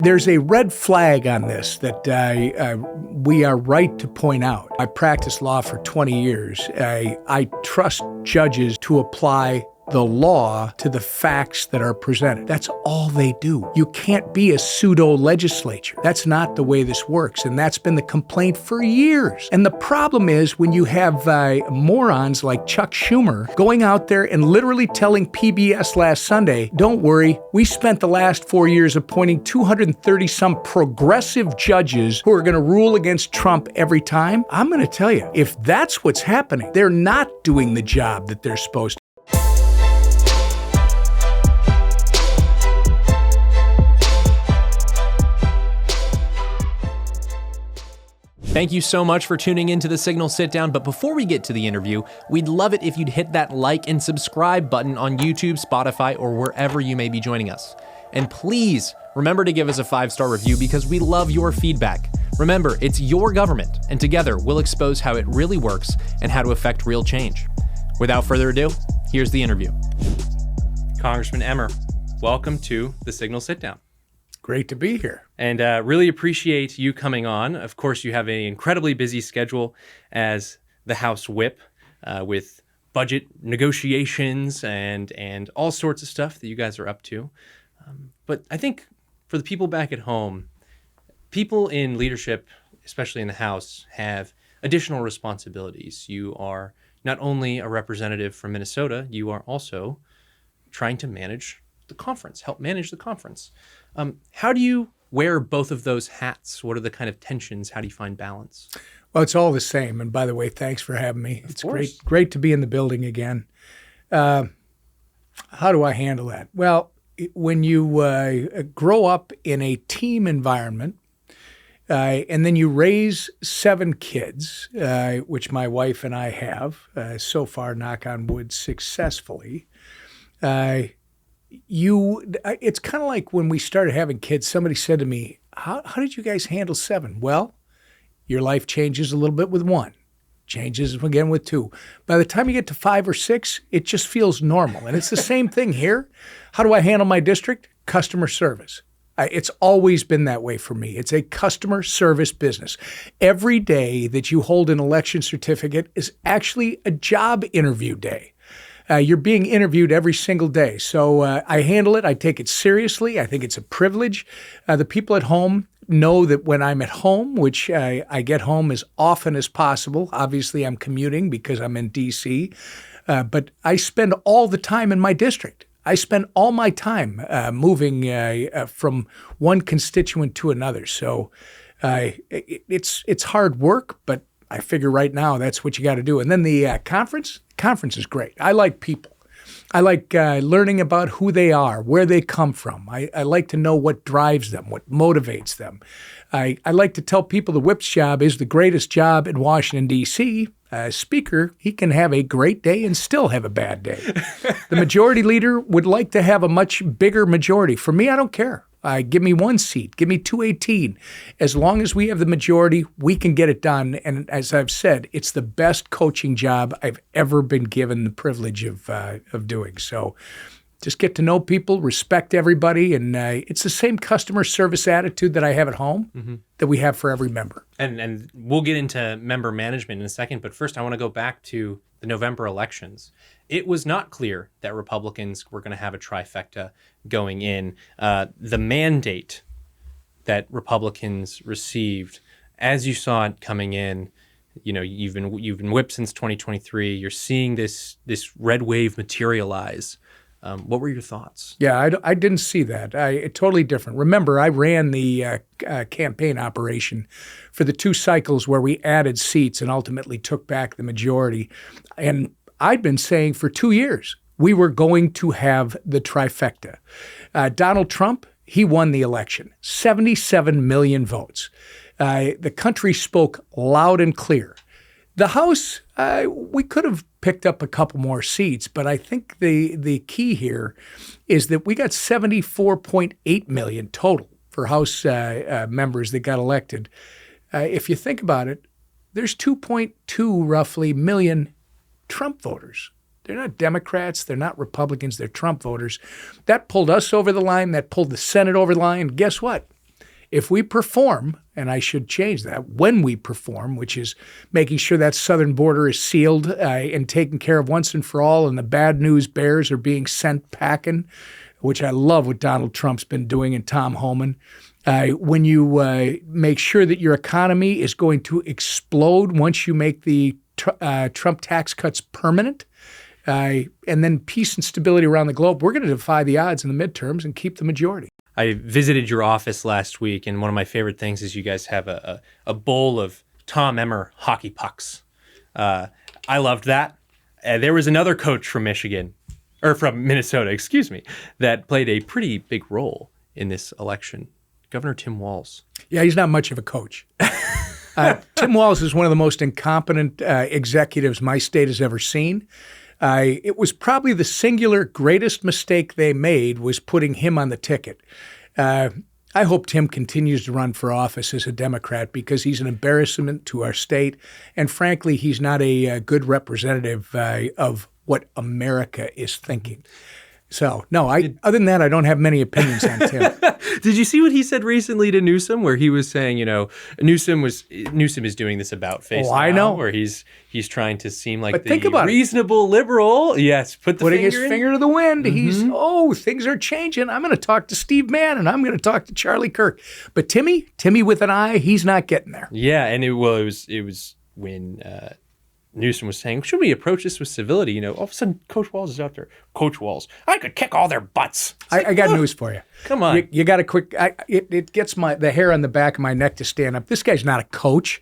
There's a red flag on this that we are right to point out. I practiced law for 20 years. I trust judges to apply the law to the facts that are presented. That's all they do. You can't be a pseudo-legislature. That's not the way this works, and that's been the complaint for years. And the problem is when you have morons like Chuck Schumer going out there and literally telling PBS last Sunday, don't worry, we spent the last 4 years appointing 230-some progressive judges who are going to rule against Trump every time. I'm going to tell you, if that's what's happening, they're not doing the job that they're supposed to. Thank you so much for tuning into the Signal Sitdown, but before we get to the interview, we'd love it if you'd hit that like and subscribe button on YouTube, Spotify, or wherever you may be joining us. And please remember to give us a 5-star review because we love your feedback. Remember, it's your government, and together we'll expose how it really works and how to affect real change. Without further ado, here's the interview. Congressman Emmer, welcome to the Signal Sitdown. Great to be here. And really appreciate you coming on. Of course, you have an incredibly busy schedule as the House Whip with budget negotiations and all sorts of stuff that you guys are up to. But I think for the people back at home, people in leadership, especially in the House, have additional responsibilities. You are not only a representative from Minnesota, you are also trying to manage the conference, help manage the conference. How do you wear both of those hats? What are the kind of tensions? How do you find balance? Well, it's all the same. And by the way, thanks for having me. It's great to be in the building again. How do I handle that? Well, when you grow up in a team environment, and then you raise 7 kids, which my wife and I have so far, knock on wood, successfully, it's kind of like when we started having kids, somebody said to me, how did you guys handle 7? Well, your life changes a little bit with 1, changes again with 2. By the time you get to 5 or 6, it just feels normal. And it's the same thing here. How do I handle my district? Customer service. It's always been that way for me. It's a customer service business. Every day that you hold an election certificate is actually a job interview day. You're being interviewed every single day. So I handle it. I take it seriously. I think it's a privilege. The people at home know that when I'm at home, which I get home as often as possible, obviously I'm commuting because I'm in D.C., but I spend all the time in my district. I spend all my time moving from one constituent to another. So it's hard work, but I figure right now that's what you got to do. And then the conference is great. I like people. I like learning about who they are, where they come from. I like to know what drives them, what motivates them. I like to tell people the whip's job is the greatest job in Washington, D.C. Speaker, he can have a great day and still have a bad day. The majority leader would like to have a much bigger majority. For me, I don't care. Give me 1 seat, give me 218. As long as we have the majority, we can get it done. And as I've said, it's the best coaching job I've ever been given the privilege of doing. So just get to know people, respect everybody, and it's the same customer service attitude that I have at home that we have for every member. And we'll get into member management in a second, but first I want to go back to the November elections. It was not clear that Republicans were going to have a trifecta going in. The mandate that Republicans received, as you saw it coming in, you know, you've been whipped since 2023. You're seeing this red wave materialize. What were your thoughts? Yeah, I didn't see that. Totally different. Remember, I ran the campaign operation for the 2 cycles where we added seats and ultimately took back the majority. And I'd been saying for 2 years we were going to have the trifecta. Donald Trump, he won the election, 77 million votes. The country spoke loud and clear. The House, we could have picked up a couple more seats, but I think the key here is that we got 74.8 million total for House members that got elected. If you think about it, there's 2.2 roughly million Trump voters. They're not Democrats. They're not Republicans. They're Trump voters. That pulled us over the line. That pulled the Senate over the line. Guess what? If we perform, and I should change that, when we perform, which is making sure that southern border is sealed and taken care of once and for all, and the bad news bears are being sent packing, which I love what Donald Trump's been doing and Tom Homan. When you make sure that your economy is going to explode once you make the Trump tax cuts permanent, and then peace and stability around the globe, we're going to defy the odds in the midterms and keep the majority. I visited your office last week, and one of my favorite things is you guys have a bowl of Tom Emmer hockey pucks. I loved that. There was another coach from Minnesota, that played a pretty big role in this election, Governor Tim Walz. Yeah, he's not much of a coach. Tim Walz is one of the most incompetent executives my state has ever seen. It was probably the singular greatest mistake they made was putting him on the ticket. I hope Tim continues to run for office as a Democrat because he's an embarrassment to our state. And frankly, he's not a good representative of what America is thinking. So, no, other than that, I don't have many opinions on Tim. Did you see what he said recently to Newsom, where he was saying, Newsom is doing this about face now, I know. where he's trying to seem like the reasonable liberal. Yes, putting his finger to the wind. Mm-hmm. Things are changing. I'm going to talk to Steve Bannon. I'm going to talk to Charlie Kirk. But Timmy with an I, he's not getting there. Yeah, and it was when Newsom was saying, should we approach this with civility? All of a sudden, Coach Walz is out there. Coach Walz, I could kick all their butts. I got news for you. Come on. You got a quick, it gets the hair on the back of my neck to stand up. This guy's not a coach.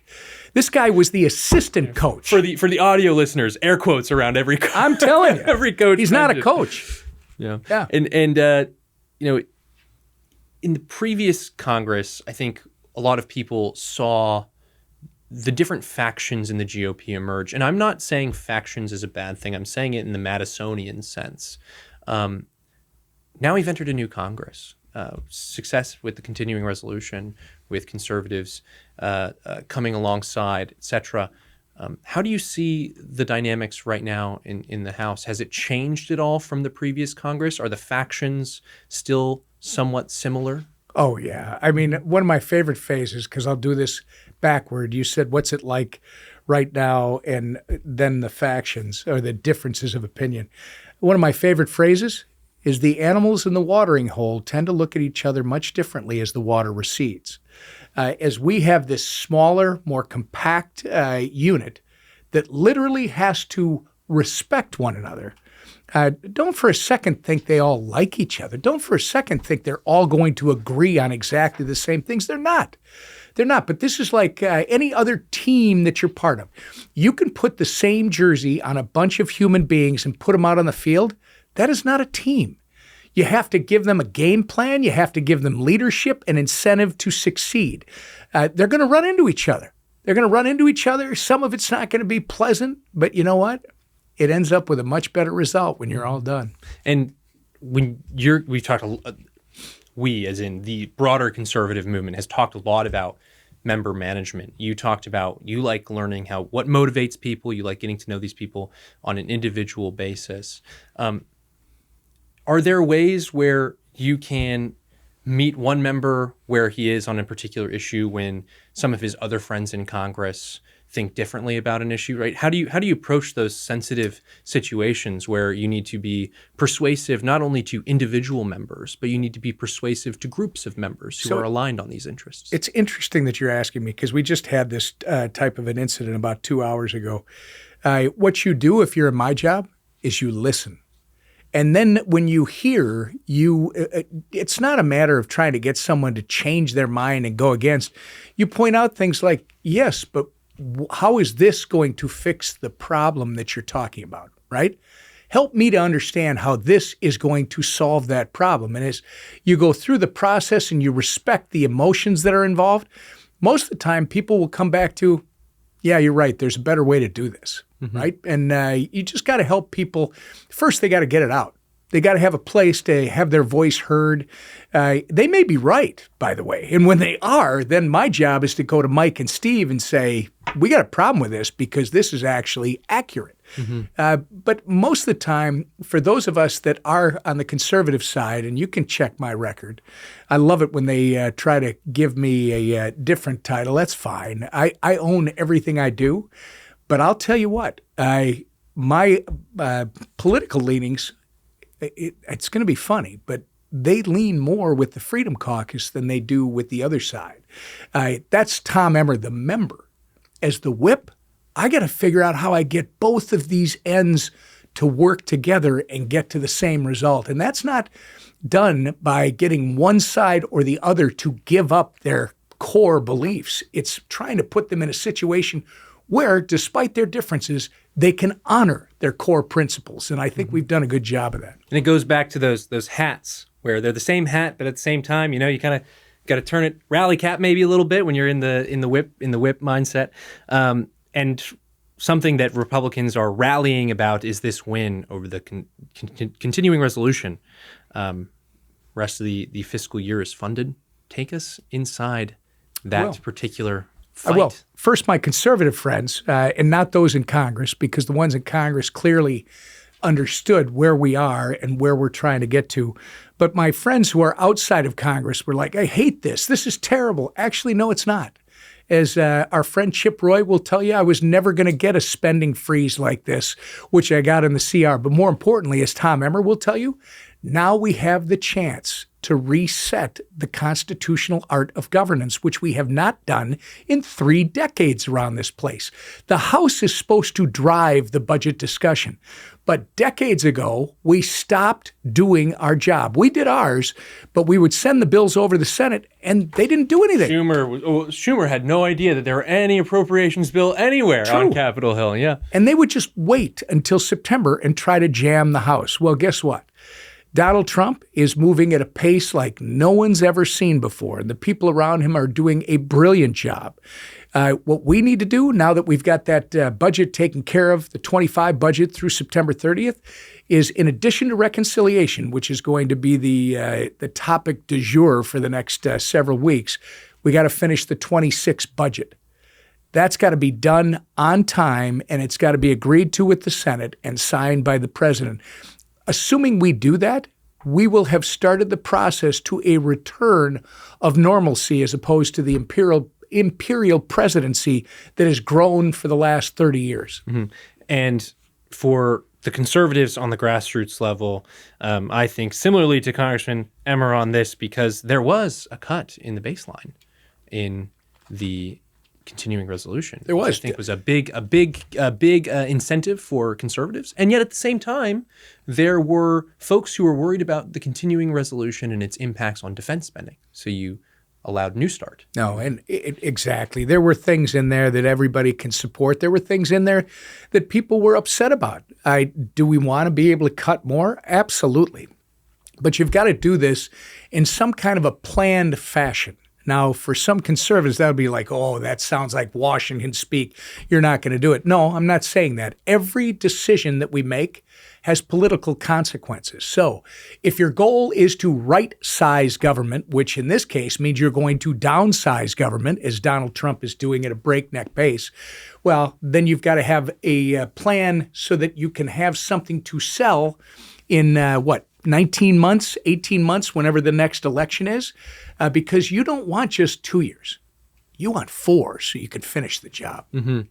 This guy was the assistant coach. For the audio listeners, air quotes around every coach. I'm telling you. Every coach. He's not a coach. Yeah. Yeah. And in the previous Congress, I think a lot of people saw the different factions in the GOP emerge. And I'm not saying factions is a bad thing. I'm saying it in the Madisonian sense. Now we've entered a new Congress. Success with the continuing resolution, with conservatives coming alongside, et cetera. How do you see the dynamics right now in the House? Has it changed at all from the previous Congress? Are the factions still somewhat similar? Oh, yeah. I mean, one of my favorite phases, because I'll do this backward, you said, what's it like right now? And then the factions or the differences of opinion. One of my favorite phrases is the animals in the watering hole tend to look at each other much differently as the water recedes. As we have this smaller, more compact unit that literally has to respect one another, don't for a second think they all like each other. Don't for a second think they're all going to agree on exactly the same things. They're not. They're not. But this is like any other team that you're part of. You can put the same jersey on a bunch of human beings and put them out on the field. That is not a team. You have to give them a game plan. You have to give them leadership and incentive to succeed. They're going to run into each other. Some of it's not going to be pleasant, but you know what? It ends up with a much better result when you're all done. And when we, as in the broader conservative movement, has talked a lot about member management. You talked about you like learning what motivates people. You like getting to know these people on an individual basis. Are there ways where you can meet one member where he is on a particular issue when some of his other friends in Congress think differently about an issue, right? How do you approach those sensitive situations where you need to be persuasive not only to individual members, but you need to be persuasive to groups of members who are aligned on these interests? It's interesting that you're asking me because we just had this type of an incident about 2 hours ago. What you do if you're in my job is you listen. And then when you hear, it's not a matter of trying to get someone to change their mind and go against. You point out things like, yes, but how is this going to fix the problem that you're talking about, right? Help me to understand how this is going to solve that problem. And as you go through the process and you respect the emotions that are involved, most of the time people will come back to, yeah, you're right, there's a better way to do this, right? And you just got to help people. First, they got to get it out. They got to have a place to have their voice heard. They may be right, by the way. And when they are, then my job is to go to Mike and Steve and say, we got a problem with this because this is actually accurate. But most of the time, for those of us that are on the conservative side, and you can check my record, I love it when they try to give me a different title. That's fine. I own everything I do. But I'll tell you what, my political leanings, it's going to be funny, but they lean more with the Freedom Caucus than they do with the other side. That's Tom Emmer, the member. As the whip, I got to figure out how I get both of these ends to work together and get to the same result. And that's not done by getting one side or the other to give up their core beliefs. It's trying to put them in a situation where, despite their differences, they can honor their core principles. And I think we've done a good job of that. And it goes back to those hats where they're the same hat, but at the same time, you kind of got to turn it rally cap maybe a little bit when you're in the whip mindset. And something that Republicans are rallying about is this win over the continuing resolution. Rest of the fiscal year is funded. Take us inside that particular fight. Well, first, my conservative friends, and not those in Congress, because the ones in Congress clearly understood where we are and where we're trying to get to. But my friends who are outside of Congress were like, I hate this. This is terrible. Actually, no, it's not. As our friend Chip Roy will tell you, I was never going to get a spending freeze like this, which I got in the CR. But more importantly, as Tom Emmer will tell you, now we have the chance to reset the constitutional art of governance, which we have not done in 3 decades around this place. The House is supposed to drive the budget discussion. But decades ago, we stopped doing our job. We did ours, but we would send the bills over to the Senate, and they didn't do anything. Schumer had no idea that there were any appropriations bill anywhere on Capitol Hill. Yeah, and they would just wait until September and try to jam the House. Well, guess what? Donald Trump is moving at a pace like no one's ever seen before, and the people around him are doing a brilliant job. What we need to do now that we've got that budget taken care of, the 25 budget through September 30th, is in addition to reconciliation, which is going to be the topic du jour for the next several weeks, we got to finish the 26 budget. That's got to be done on time, and it's got to be agreed to with the Senate and signed by the president. Assuming we do that, we will have started the process to a return of normalcy as opposed to the imperial presidency that has grown for the last 30 years. And for the conservatives on the grassroots level, I think similarly to Congressman Emmer on this, because there was a cut in the baseline in the continuing resolution. There was. Which I think was a big incentive for conservatives. And yet at the same time, there were folks who were worried about the continuing resolution and its impacts on defense spending. So you allowed New Start. No, and exactly. There were things in there that everybody can support. There were things in there that people were upset about. Do we want to be able to cut more? Absolutely. But you've got to do this in some kind of a planned fashion. Now, for some conservatives, that would be like, oh, that sounds like Washington speak. You're not going to do it. No, I'm not saying that. Every decision that we make has political consequences. So if your goal is to right-size government, which in this case means you're going to downsize government, as Donald Trump is doing at a breakneck pace, well, then you've got to have a plan so that you can have something to sell in 19 months, 18 months, whenever the next election is, because you don't want just 2 years. You want 4 so you can finish the job. And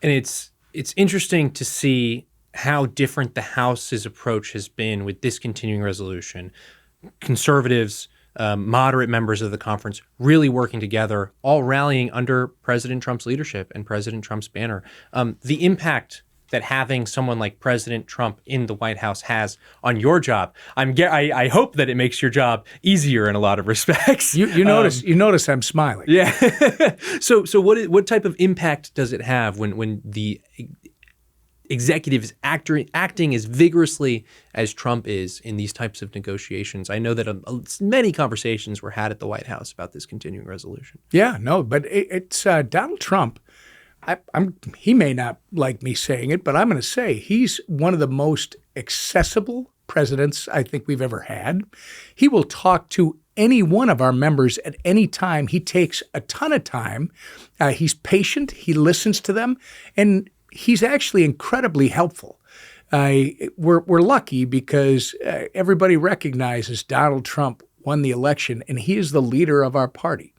it's interesting to see how different the House's approach has been with this continuing resolution. Conservatives, moderate members of the conference really working together, all rallying under President Trump's leadership and President Trump's banner. The impact that having someone like President Trump in the White House has on your job, I hope that it makes your job easier in a lot of respects. You notice I'm smiling. Yeah. So what type of impact does it have when the executive is acting as vigorously as Trump is in these types of negotiations? I know that many conversations were had at the White House about this continuing resolution. Yeah, no, but it's Donald Trump. He may not like me saying it, but I'm going to say he's one of the most accessible presidents I think we've ever had. He will talk to any one of our members at any time. He takes a ton of time. He's patient. He listens to them, and he's actually incredibly helpful. We're lucky because everybody recognizes Donald Trump won the election, and he is the leader of our party.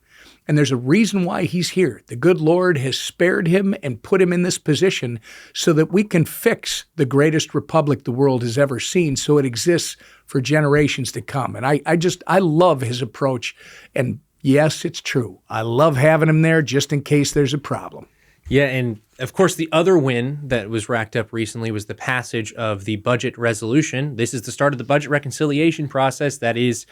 And there's a reason why he's here. The good Lord has spared him and put him in this position so that we can fix the greatest republic the world has ever seen so it exists for generations to come. And I love his approach. And yes, it's true. I love having him there just in case there's a problem. Yeah, and of course, the other win that was racked up recently was the passage of the budget resolution. This is the start of the budget reconciliation process. That is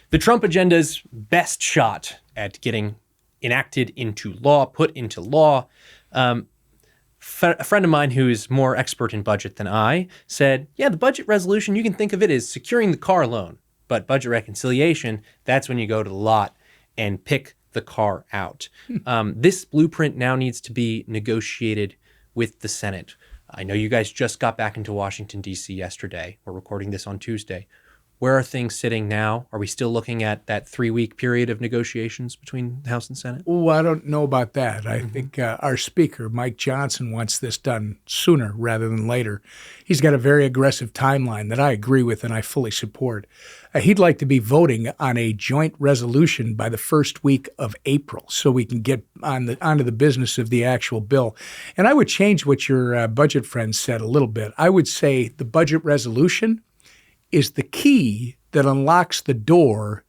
the Trump agenda's best shot at getting enacted into law, put into law. A friend of mine who is more expert in budget than I said, yeah, the budget resolution, you can think of it as securing the car loan. But budget reconciliation, that's when you go to the lot and pick the car out. This blueprint now needs to be negotiated with the Senate. I know you guys just got back into Washington, D.C. yesterday. We're recording this on Tuesday. Where are things sitting now? Are we still looking at that 3-week period of negotiations between the House and Senate? Oh, I don't know about that. I think our Speaker, Mike Johnson, wants this done sooner rather than later. He's got a very aggressive timeline that I agree with and I fully support. He'd like to be voting on a joint resolution by the first week of April so we can get onto the business of the actual bill. And I would change what your budget friend said a little bit. I would say the budget resolution is the key that unlocks the door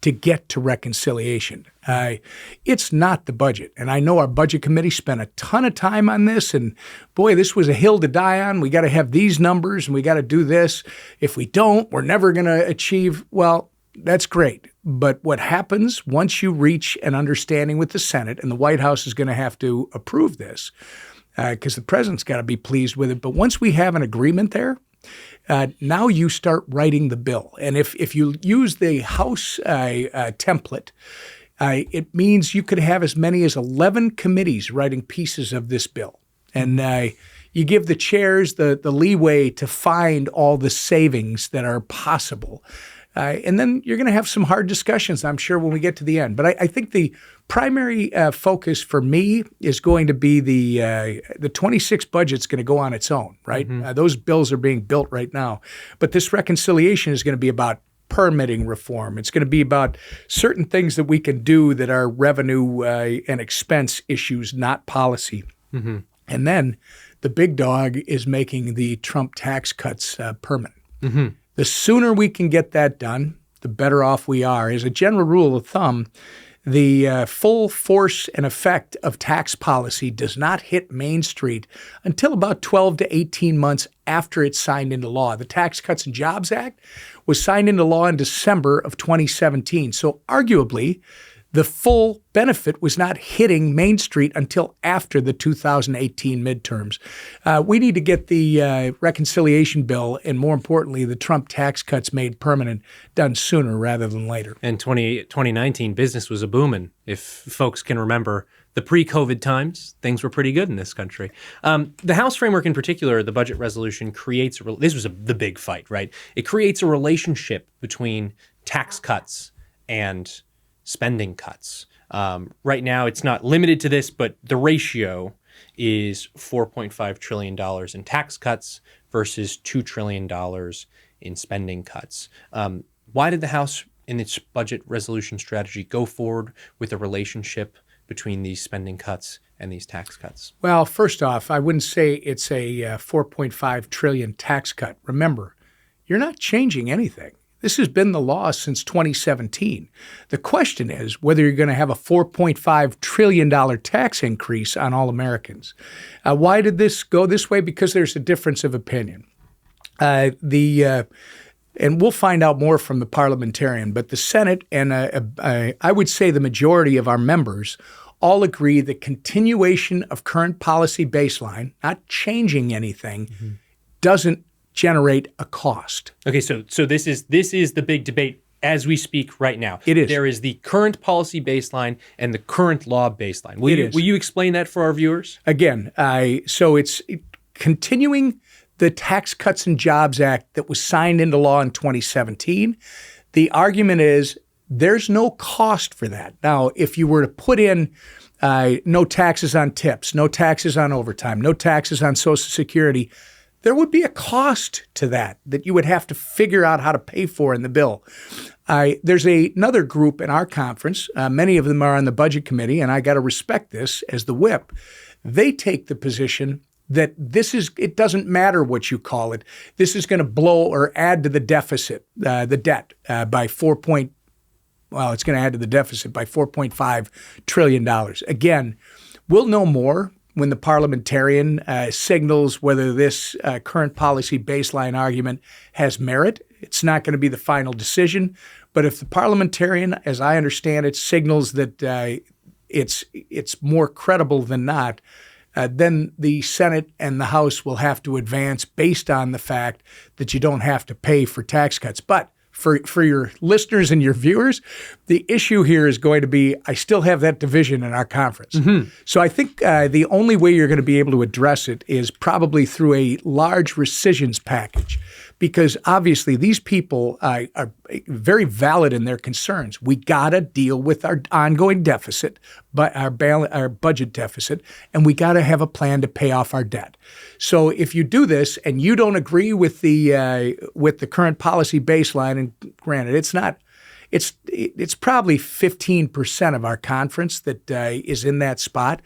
to get to reconciliation. It's not the budget. And I know our budget committee spent a ton of time on this. And boy, this was a hill to die on. We got to have these numbers and we got to do this. If we don't, we're never going to achieve. Well, that's great. But what happens once you reach an understanding with the Senate, and the White House is going to have to approve this because the president's got to be pleased with it. But once we have an agreement there, now you start writing the bill. And if you use the House template, it means you could have as many as 11 committees writing pieces of this bill. And you give the chairs the leeway to find all the savings that are possible. And then you're going to have some hard discussions, I'm sure, when we get to the end. But I think the primary focus for me is going to be the 26 budget's going to go on its own, right? Those bills are being built right now. But this reconciliation is going to be about permitting reform. It's going to be about certain things that we can do that are revenue and expense issues, not policy. And then the big dog is making the Trump tax cuts permanent. The sooner we can get that done, the better off we are. As a general rule of thumb, the full force and effect of tax policy does not hit Main Street until about 12 to 18 months after it's signed into law. The Tax Cuts and Jobs Act was signed into law in December of 2017. So arguably, the full benefit was not hitting Main Street until after the 2018 midterms. We need to get the reconciliation bill and, more importantly, the Trump tax cuts made permanent done sooner rather than later. And 2019, business was a booming. If folks can remember the pre-COVID times, things were pretty good in this country. The House framework in particular, the budget resolution creates, this was the big fight, right? It creates a relationship between tax cuts and spending cuts. Right now, it's not limited to this, but the ratio is $4.5 trillion in tax cuts versus $2 trillion in spending cuts. Why did the House, in its budget resolution strategy, go forward with a relationship between these spending cuts and these tax cuts? Well, first off, I wouldn't say it's a $4.5 trillion tax cut. Remember, you're not changing anything. This has been the law since 2017. The question is whether you're going to have a $4.5 trillion tax increase on all Americans. Why did this go this way? Because there's a difference of opinion. And we'll find out more from the parliamentarian, but the Senate and I would say the majority of our members all agree that continuation of current policy baseline, not changing anything, doesn't generate a cost. Okay, so this is the big debate as we speak right now. It is. There is the current policy baseline and the current law baseline. Will you explain that for our viewers? Again, so it's continuing the Tax Cuts and Jobs Act that was signed into law in 2017. The argument is there's no cost for that. Now, if you were to put in no taxes on tips, no taxes on overtime, no taxes on Social Security, there would be a cost to that you would have to figure out how to pay for in the bill. There's another group in our conference. Many of them are on the Budget Committee, and I got to respect this as the whip. They take the position that it doesn't matter what you call it. This is going to blow or add to the deficit, the debt by it's going to add to the deficit by $4.5 trillion. Again, we'll know more when the parliamentarian signals whether this current policy baseline argument has merit. It's not going to be the final decision. But if the parliamentarian, as I understand it, signals that it's more credible than not, then the Senate and the House will have to advance based on the fact that you don't have to pay for tax cuts. But for your listeners and your viewers, the issue here is going to be, I still have that division in our conference. Mm-hmm. So I think the only way you're going to be able to address it is probably through a large rescissions package, because obviously these people are very valid in their concerns. We got to deal with our ongoing deficit, but our budget deficit, and we got to have a plan to pay off our debt. So if you do this and you don't agree with the current policy baseline, and granted, it's probably 15% of our conference that is in that spot,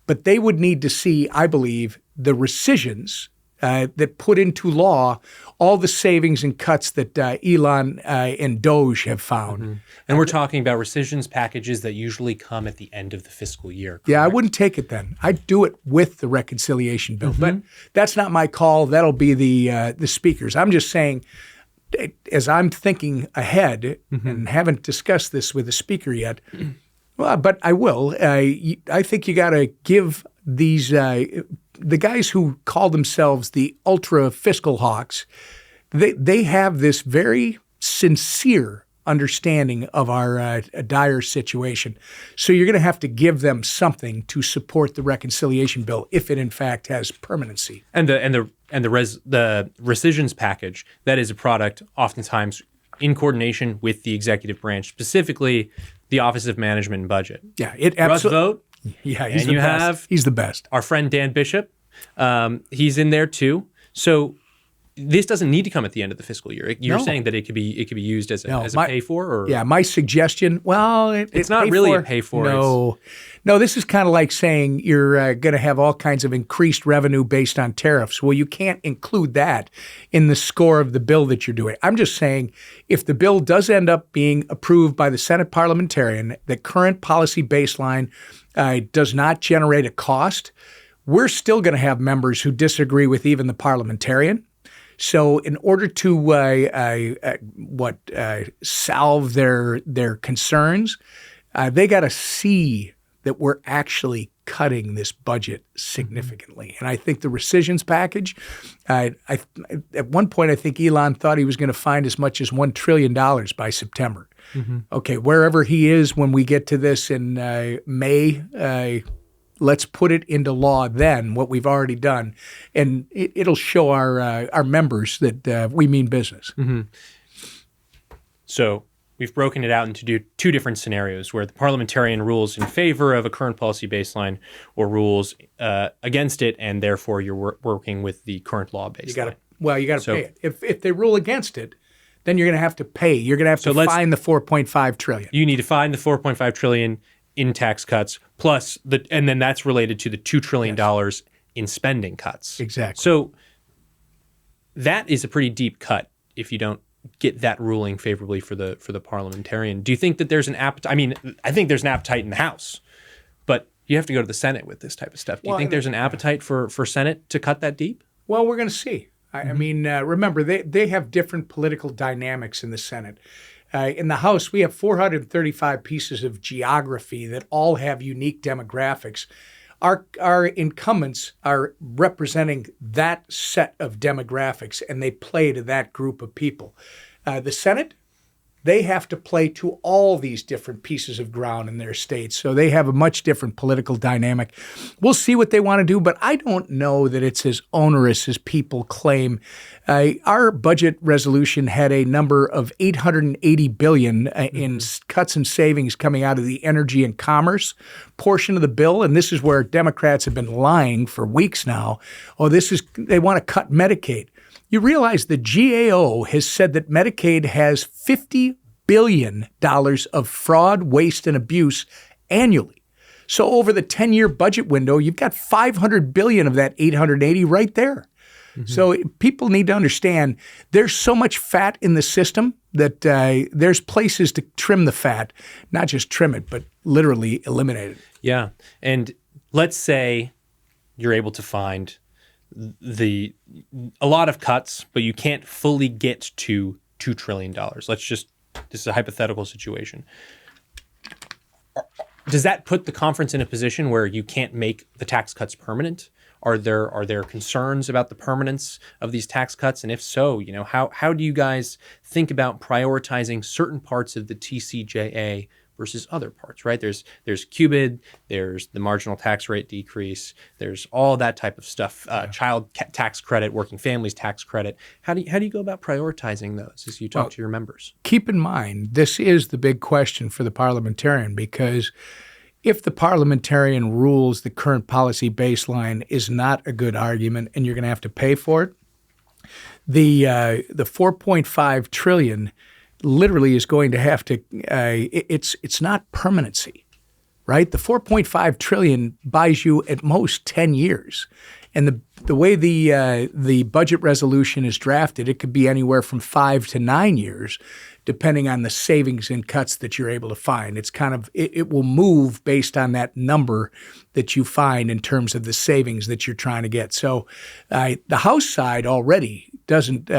but they would need to see, I believe, the rescissions that put into law all the savings and cuts that Elon and Doge have found. Mm-hmm. And we're talking about rescissions packages that usually come at the end of the fiscal year. Correct? Yeah, I wouldn't take it then. I'd do it with the reconciliation bill. Mm-hmm. But that's not my call. That'll be the speakers. I'm just saying, as I'm thinking ahead, mm-hmm. and haven't discussed this with the speaker yet, well, but I will. I think you got to give these the guys who call themselves the ultra fiscal hawks, they have this very sincere understanding of our dire situation. So you're going to have to give them something to support the reconciliation bill if it in fact has permanency. And the rescissions package, that is a product oftentimes in coordination with the executive branch, specifically the Office of Management and Budget. Yeah, it absolutely. Russ Vogt. Yeah, he's the best. Our friend Dan Bishop, he's in there too. So this doesn't need to come at the end of the fiscal year. You're saying that it could be used as a pay for, or yeah. My suggestion, well, it's not really a pay for. No. This is kind of like saying you're going to have all kinds of increased revenue based on tariffs. Well, you can't include that in the score of the bill that you're doing. I'm just saying, if the bill does end up being approved by the Senate parliamentarian, the current policy baseline does not generate a cost, we're still going to have members who disagree with even the parliamentarian. So in order to solve their concerns, they got to see that we're actually cutting this budget significantly. And I think the rescissions package, at one point, I think Elon thought he was going to find as much as $1 trillion by September. Mm-hmm. Okay, wherever he is when we get to this in May, let's put it into law then, what we've already done, and it'll show our members that we mean business. Mm-hmm. So we've broken it out into two different scenarios where the parliamentarian rules in favor of a current policy baseline or rules against it, and therefore you're working with the current law baseline. You got to pay it. If they rule against it, then you're going to have to pay. You're going to have to find the $4.5 trillion. You need to find the $4.5 trillion in tax cuts, plus and then that's related to the $2 trillion in spending cuts. Exactly. So that is a pretty deep cut if you don't get that ruling favorably for the parliamentarian. Do you think that there's an appetite? I mean, I think there's an appetite in the House, but you have to go to the Senate with this type of stuff. Do you think there's an appetite for Senate to cut that deep? Well, we're going to see. I mean, remember, they have different political dynamics in the Senate. In the House, we have 435 pieces of geography that all have unique demographics. Our incumbents are representing that set of demographics, and they play to that group of people. The Senate, They have to play to all these different pieces of ground in their states. So they have a much different political dynamic. We'll see what they want to do, but I don't know that it's as onerous as people claim. Our budget resolution had a number of $880 billion in cuts and savings coming out of the energy and commerce portion of the bill. And this is where Democrats have been lying for weeks now. They want to cut Medicaid. You realize the GAO has said that Medicaid has $50 billion of fraud, waste, and abuse annually. So over the 10-year budget window, you've got $500 billion of that 880 right there. Mm-hmm. So people need to understand there's so much fat in the system that there's places to trim the fat, not just trim it, but literally eliminate it. Yeah. And let's say you're able to find a lot of cuts, but you can't fully get to $2 trillion. This is a hypothetical situation. Does that put the conference in a position where you can't make the tax cuts permanent? Are there concerns about the permanence of these tax cuts? And if so, how do you guys think about prioritizing certain parts of the TCJA versus other parts, right? There's QBID, there's the marginal tax rate decrease, there's all that type of stuff, child tax credit, working families tax credit. How do you go about prioritizing those as you talk to your members? Keep in mind, this is the big question for the parliamentarian, because if the parliamentarian rules the current policy baseline is not a good argument and you're going to have to pay for it, the $4.5 trillion literally is going to have to, it's not permanency, right? The $4.5 trillion buys you at most 10 years. And the way the budget resolution is drafted, it could be anywhere from 5 to 9 years, depending on the savings and cuts that you're able to find. It's kind of, it will move based on that number that you find in terms of the savings that you're trying to get. So the House side already doesn't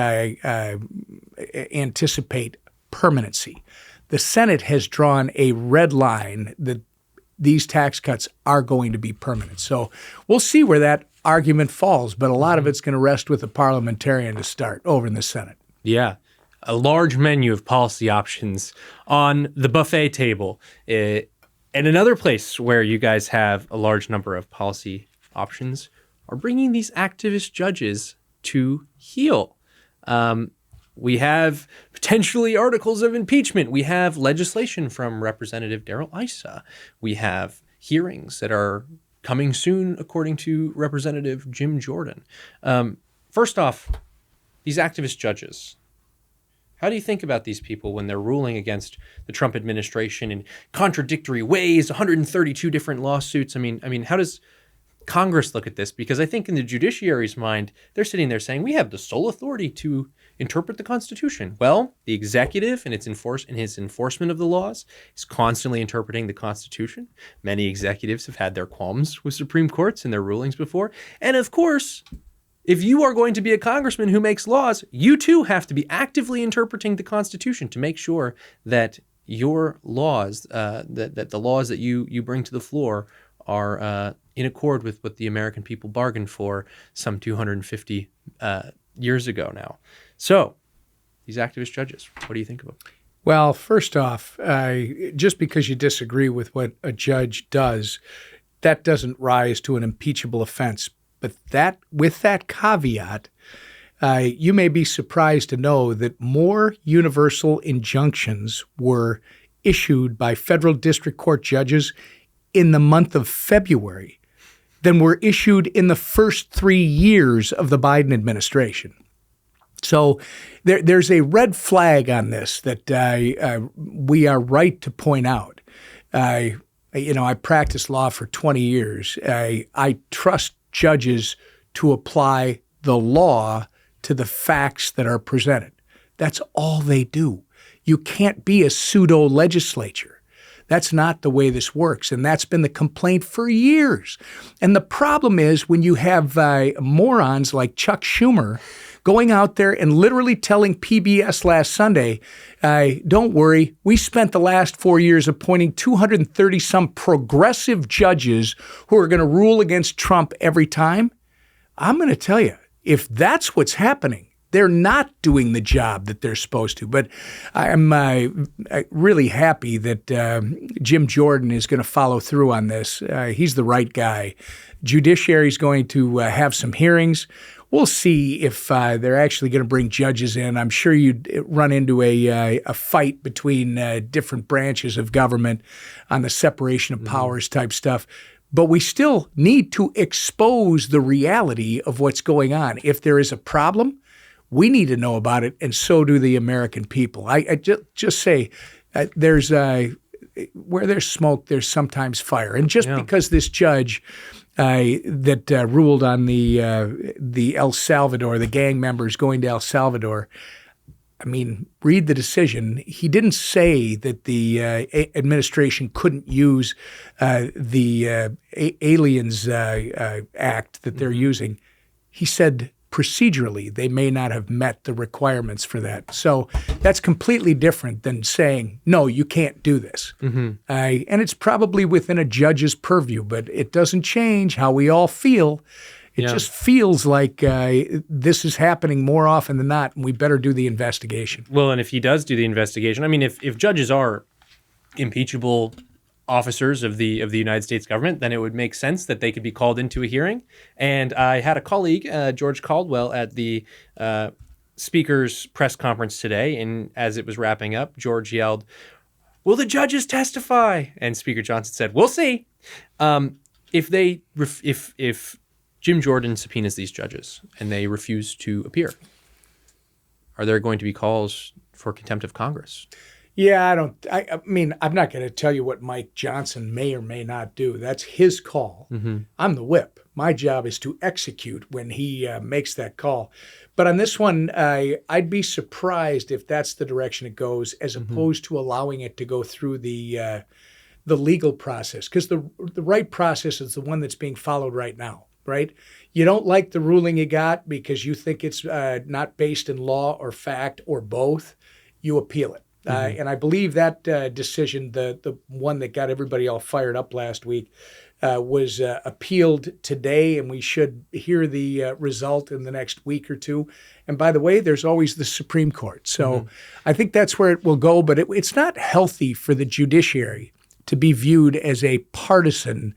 anticipate permanency. The Senate has drawn a red line that these tax cuts are going to be permanent. So we'll see where that argument falls, but a lot of it's going to rest with the parliamentarian to start over in the Senate. Yeah. A large menu of policy options on the buffet table. And another place where you guys have a large number of policy options are bringing these activist judges to heel. We have potentially articles of impeachment. We have legislation from Representative Darrell Issa. We have hearings that are coming soon, according to Representative Jim Jordan. First off, these activist judges, how do you think about these people when they're ruling against the Trump administration in contradictory ways, 132 different lawsuits? I mean, how does Congress look at this? Because I think in the judiciary's mind, they're sitting there saying, we have the sole authority to interpret the Constitution. Well, the executive in his enforcement of the laws is constantly interpreting the Constitution. Many executives have had their qualms with Supreme Courts and their rulings before. And of course, if you are going to be a congressman who makes laws, you too have to be actively interpreting the Constitution to make sure that your laws, that the laws that you bring to the floor are in accord with what the American people bargained for some 250 years ago now. So, these activist judges, what do you think of them? Well, first off, just because you disagree with what a judge does, that doesn't rise to an impeachable offense. But with that caveat, you may be surprised to know that more universal injunctions were issued by federal district court judges in the month of February than were issued in the first 3 years of the Biden administration. So there's a red flag on this that we are right to point out. I practiced law for 20 years. I trust judges to apply the law to the facts that are presented. That's all they do. You can't be a pseudo legislature. That's not the way this works, and that's been the complaint for years. And the problem is when you have morons like Chuck Schumer going out there and literally telling PBS last Sunday, don't worry, we spent the last 4 years appointing 230-some progressive judges who are going to rule against Trump every time. I'm going to tell you, if that's what's happening, they're not doing the job that they're supposed to. But I'm really happy that Jim Jordan is going to follow through on this. He's the right guy. Judiciary is going to have some hearings. We'll see if they're actually going to bring judges in. I'm sure you'd run into a fight between different branches of government on the separation of powers type stuff. But we still need to expose the reality of what's going on. If there is a problem, we need to know about it, and so do the American people. I just say there's where there's smoke, there's sometimes fire. And just because this judge that ruled on the El Salvador, the gang members going to El Salvador, I mean, read the decision. He didn't say that the administration couldn't use the Aliens Act that they're using. He said procedurally they may not have met the requirements for that. So that's completely different than saying, no, you can't do this. And it's probably within a judge's purview, but it doesn't change how we all feel. It just feels like this is happening more often than not, and we better do the investigation. Well, and if he does do the investigation, I mean, if judges are impeachable officers of the United States government, then it would make sense that they could be called into a hearing. And I had a colleague, George Caldwell, at the Speaker's press conference today, and as it was wrapping up, George yelled, "Will the judges testify?" And Speaker Johnson said, "We'll see." If Jim Jordan subpoenas these judges and they refuse to appear, are there going to be calls for contempt of Congress? Yeah, I mean, I'm not going to tell you what Mike Johnson may or may not do. That's his call. I'm the whip. My job is to execute when he makes that call. But on this one, I'd be surprised if that's the direction it goes, as opposed to allowing it to go through the legal process, because the right process is the one that's being followed right now. Right? You don't like the ruling you got because you think it's not based in law or fact or both, you appeal it. And I believe that decision, the one that got everybody all fired up last week, was appealed today, and we should hear the result in the next week or two. And by the way, there's always the Supreme Court. So I think that's where it will go, but it's not healthy for the judiciary to be viewed as a partisan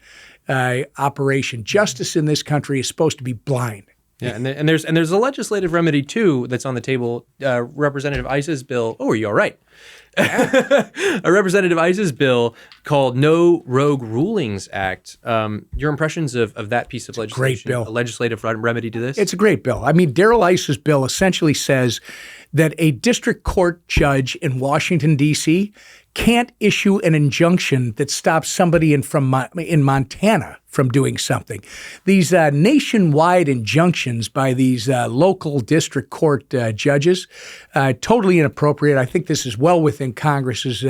operation. Justice in this country is supposed to be blind. Yeah, and there's a legislative remedy too that's on the table. Representative Ice's bill. Oh, are you all right? A Representative Ice's bill called No Rogue Rulings Act. Your impressions of that piece of legislation? Great bill. A legislative remedy to this? It's a great bill. I mean, Darrell Ice's bill essentially says that a district court judge in Washington, D.C. can't issue an injunction that stops somebody in Montana from doing something. These nationwide injunctions by these local district court judges, totally inappropriate. I think this is well within Congress's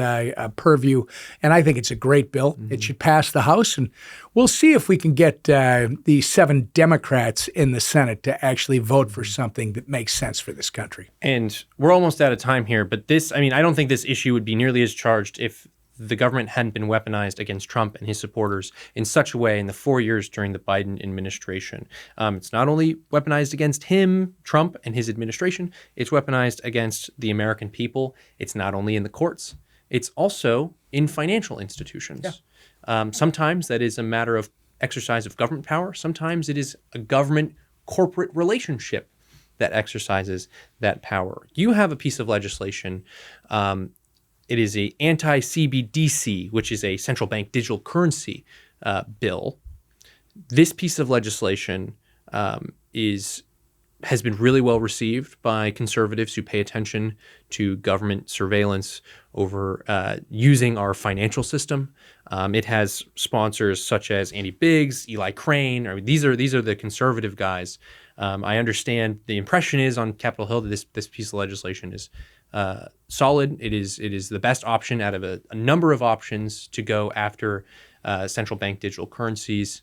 purview, and I think it's a great bill. It should pass the House, and we'll see if we can get the 7 Democrats in the Senate to actually vote for something that makes sense for this country. And we're almost out of time here, but I don't think this issue would be nearly as charged if the government hadn't been weaponized against Trump and his supporters in such a way in the 4 years during the Biden administration. It's not only weaponized against him, Trump, and his administration, it's weaponized against the American people. It's not only in the courts, it's also in financial institutions. Yeah. Sometimes that is a matter of exercise of government power. Sometimes it is a government-corporate relationship that exercises that power. You have a piece of legislation. It is a anti-CBDC, which is a central bank digital currency bill. This piece of legislation has been really well received by conservatives who pay attention to government surveillance over using our financial system. It has sponsors such as Andy Biggs, Eli Crane. I mean, these are the conservative guys. I understand the impression is on Capitol Hill that this piece of legislation is solid. It is the best option out of a number of options to go after central bank digital currencies.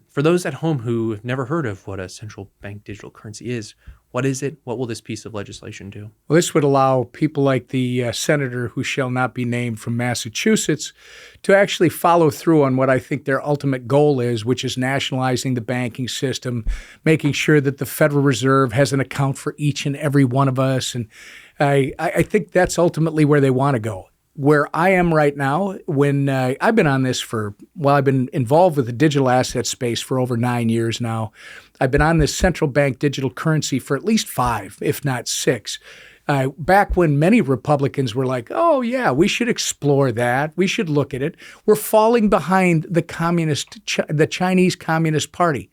For those at home who have never heard of what a central bank digital currency is, What is it? What will this piece of legislation do? Well, this would allow people like the senator who shall not be named from Massachusetts to actually follow through on what I think their ultimate goal is, which is nationalizing the banking system, making sure that the Federal Reserve has an account for each and every one of us. And I think that's ultimately where they want to go. Where I am right now, when I've been on this I've been involved with the digital asset space for over 9 years now. I've been on this central bank digital currency for at least 5, if not 6. Back when many Republicans were like, oh, yeah, we should explore that. We should look at it. We're falling behind the Chinese Communist Party.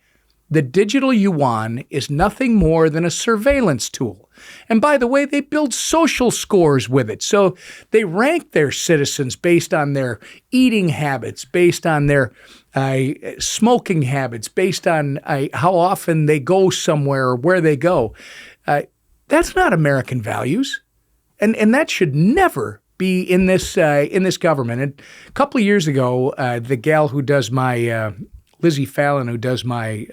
The digital yuan is nothing more than a surveillance tool. And by the way, they build social scores with it. So they rank their citizens based on their eating habits, based on their smoking habits, based on how often they go somewhere or where they go. That's not American values. And that should never be in this government. And a couple of years ago, the gal who does my Lizzie Fallon, who does my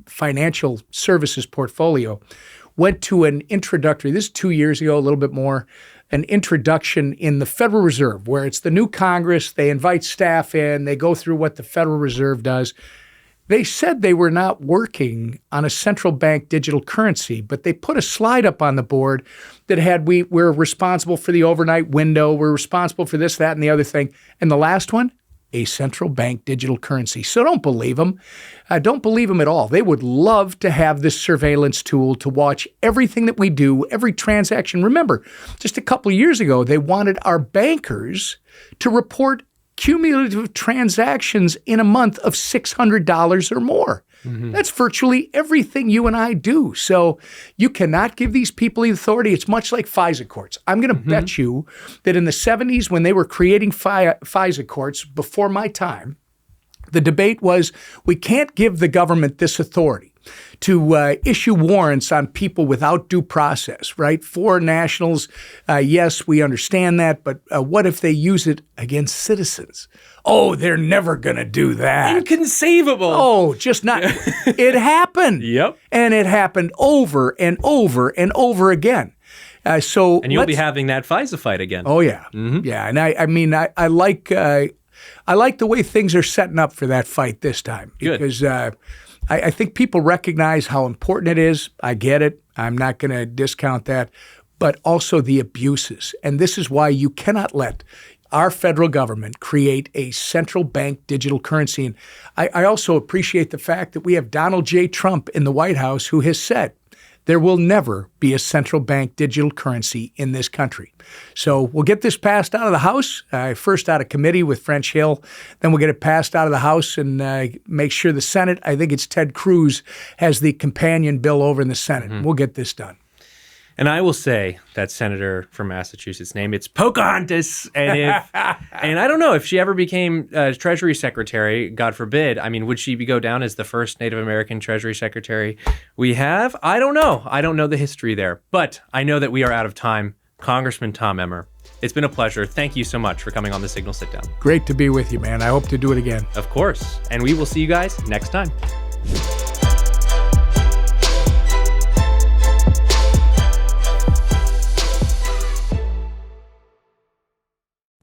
financial services portfolio, went to an introductory, this is 2 years ago, a little bit more, an introduction in the Federal Reserve, where it's the new Congress. They invite staff in. They go through what the Federal Reserve does. They said they were not working on a central bank digital currency, but they put a slide up on the board that had, we're responsible for the overnight window. We're responsible for this, that, and the other thing. And the last one, a central bank digital currency. So don't believe them. Don't believe them at all. They would love to have this surveillance tool to watch everything that we do, every transaction. Remember, just a couple of years ago, they wanted our bankers to report cumulative transactions in a month of $600 or more. Mm-hmm. That's virtually everything you and I do. So you cannot give these people the authority. It's much like FISA courts. I'm going to bet you that in the 70s, when they were creating FISA courts before my time, the debate was, we can't give the government this authority to issue warrants on people without due process, right? Foreign nationals, yes, we understand that, but what if they use it against citizens? Oh, they're never going to do that. Inconceivable. Oh, just not. It happened. Yep. And it happened over and over and over again. And you'll be having that FISA fight again. Oh, yeah. Mm-hmm. Yeah, and I like the way things are setting up for that fight this time. Good. Because I think people recognize how important it is. I get it. I'm not going to discount that. But also the abuses. And this is why you cannot let our federal government create a central bank digital currency. And I also appreciate the fact that we have Donald J. Trump in the White House who has said there will never be a central bank digital currency in this country. So we'll get this passed out of the House, first out of committee with French Hill, then we'll get it passed out of the House and make sure the Senate, I think it's Ted Cruz, has the companion bill over in the Senate. We'll get this done. And I will say that senator from Massachusetts' name, it's Pocahontas. And and I don't know if she ever became Treasury Secretary, God forbid. I mean, would she go down as the first Native American Treasury Secretary we have? I don't know. I don't know the history there. But I know that we are out of time. Congressman Tom Emmer, it's been a pleasure. Thank you so much for coming on the Signal Sit-Down. Great to be with you, man. I hope to do it again. Of course. And we will see you guys next time.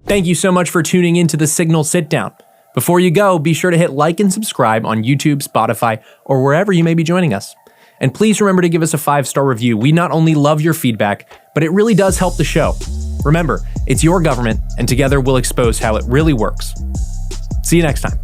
Thank you so much for tuning into the Signal Sit-Down. Before you go, be sure to hit like and subscribe on YouTube, Spotify, or wherever you may be joining us. And please remember to give us a 5-star review. We not only love your feedback, but it really does help the show. Remember, it's your government, and together we'll expose how it really works. See you next time.